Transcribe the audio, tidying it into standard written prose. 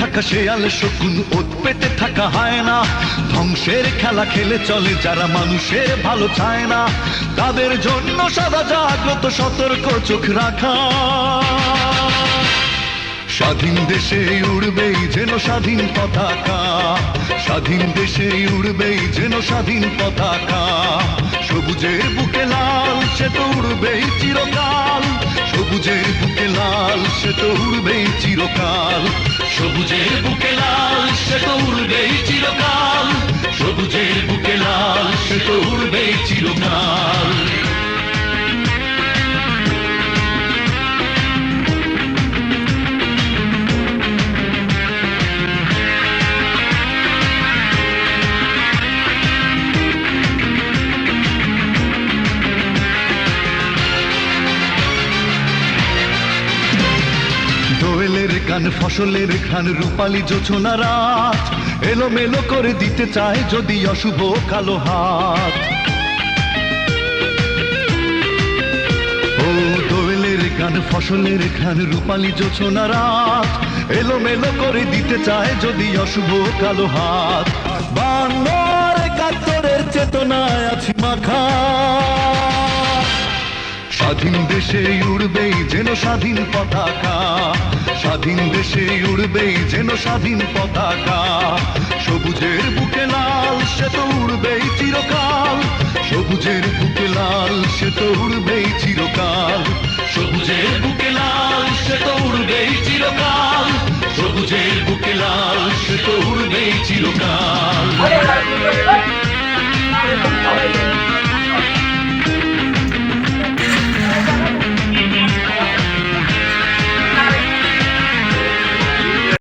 থাকা শেয়াল শকুন, ওত পেতে থাকা হায়না, ধ্বংসের খেলা খেলে চলে যারা মানুষের ভালো চায় না, তাদের জন্য সদা জাগ্রত সতর্ক চোখ রাখা। স্বাধীন দেশে উড়বেই যেন স্বাধীন পতাকা, স্বাধীন দেশে উড়বেই যেন স্বাধীন পতাকা, সবুজের বুকে লাল সে তো উড়বেই চিরকাল, সবুজের বুকে লাল সে তো উড়বেই চিরকাল, সবুজের বুকে লাল সে তো উড়বেই চিরকাল, সবুজের বুকে লাল সে তো উড়বেই চিরকাল। দোয়েলের গান ফসলের খান রূপালী জোছনা রাত, এলোমেলো করে দিতে চায় যদি অশুভ কালো হাত। ও দোয়েলের গান ফসলের খান রূপালী জোছনা রাত, এলোমেলো করে দিতে চায় যদি অশুভ কালো হাত। 52-71 চেতনায় আছি মাখা, স্বাধীন দেশে উড়বেই যেন স্বাধীন পতাকা, স্বাধীন দেশে উড়বেই যেন স্বাধীন পতাকা, সবুজের বুকে লাল সে তো উড়বেই চিরকাল, সবুজের বুকে লাল সে তো উড়বেই চিরকাল, সবুজের বুকে লাল সে তো উড়বেই চিরকাল, সবুজের বুকে লাল সে তো উড়বেই চিরকাল।